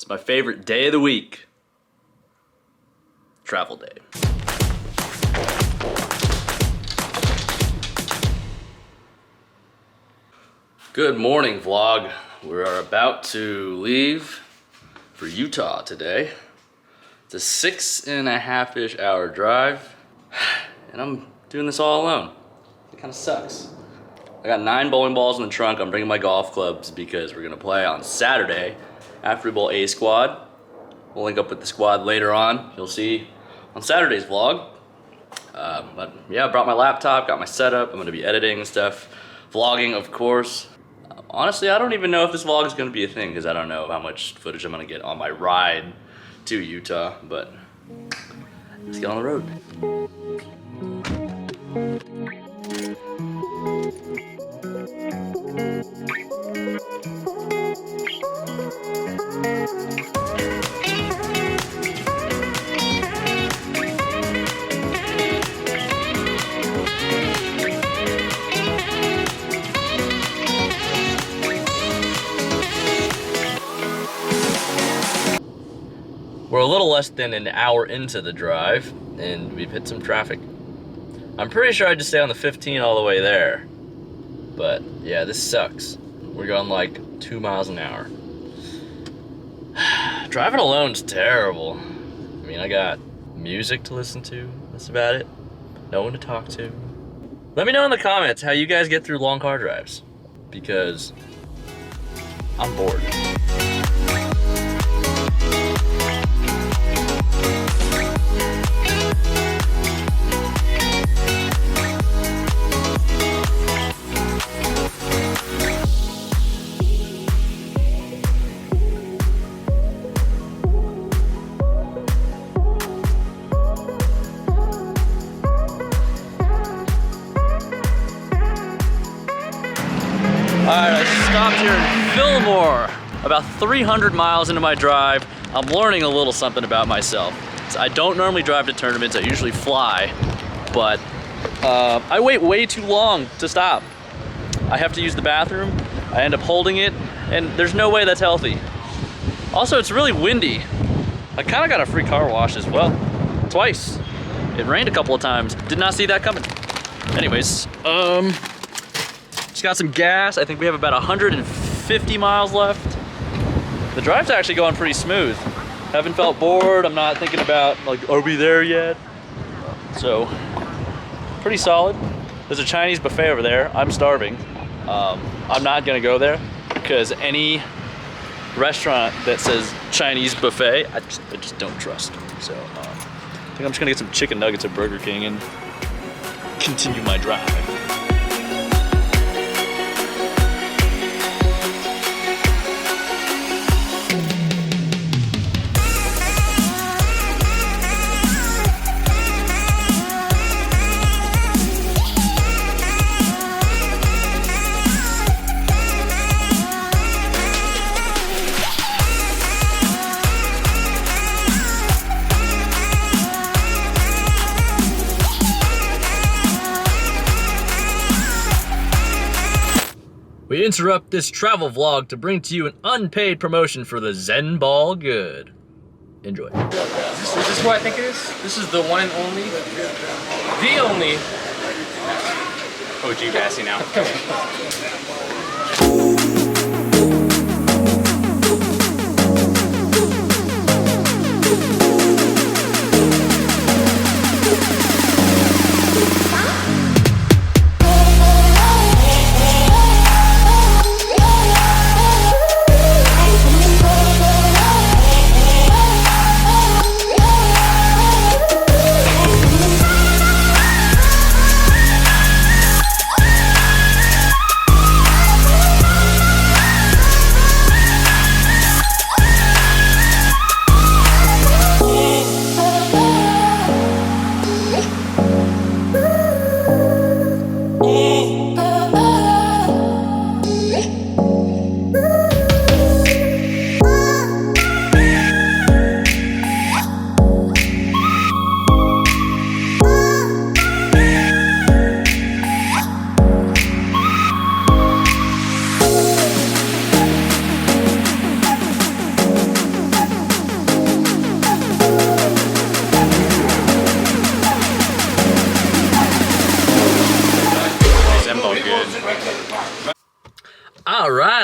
It's my favorite day of the week. Travel day. Good morning, vlog. We are about to leave for Utah today. It's a 6.5-ish hour drive, and I'm doing this all alone. It kind of sucks. I got 9 bowling balls in the trunk. I'm bringing my golf clubs because we're gonna play on Saturday after we bowl A squad. We'll link up with the squad later on. You'll see on Saturday's vlog. But yeah, I brought my laptop, got my setup. I'm gonna be editing and stuff. Vlogging, of course. Honestly, I don't even know if this vlog is gonna be a thing because I don't know how much footage I'm gonna get on my ride to Utah, but let's get on the road. We're a little less than an hour into the drive, and we've hit some traffic. I'm pretty sure I just stay on the 15 all the way there. But yeah, this sucks. We're going like 2 miles an hour. Driving alone's terrible. I mean, I got music to listen to, that's about it. No one to talk to. Let me know in the comments how you guys get through long car drives, because I'm bored. Alright, I stopped here in Fillmore. About 300 miles into my drive, I'm learning a little something about myself. So I don't normally drive to tournaments, I usually fly, but I wait way too long to stop. I have to use the bathroom, I end up holding it, and there's no way that's healthy. Also, it's really windy. I kind of got a free car wash as well, twice. It rained a couple of times, did not see that coming. Anyways, just got some gas. I think we have about 150 miles left. The drive's actually going pretty smooth. Haven't felt bored. I'm not thinking about like, are we there yet? So, pretty solid. There's a Chinese buffet over there. I'm starving. I'm not gonna go there because any restaurant that says Chinese buffet, I just don't trust. So, I think I'm just gonna get some chicken nuggets at Burger King and continue my drive. We interrupt this travel vlog to bring to you an unpaid promotion for the Zen Ball Good. Enjoy. Is this who I think it is? This is the one and only, the only OG Bassy now.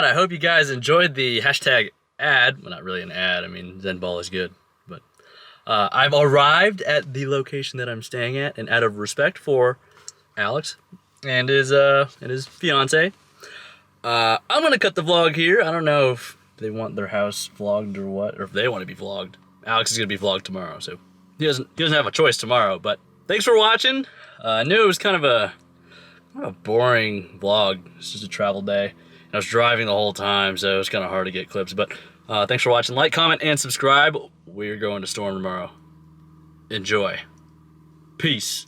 I hope you guys enjoyed the hashtag ad. Well, not really an ad. I mean, Zen Ball is good. But I've arrived at the location that I'm staying at, and out of respect for Alex and his fiance, I'm gonna cut the vlog here. I don't know if they want their house vlogged or what, or if they want to be vlogged. Alex is gonna be vlogged tomorrow, so he doesn't have a choice tomorrow. But thanks for watching. I knew it was kind of a boring vlog. It's just a travel day. And I was driving the whole time, so it was kind of hard to get clips. But thanks for watching. Like, comment, and subscribe. We're going to Storm tomorrow. Enjoy. Peace.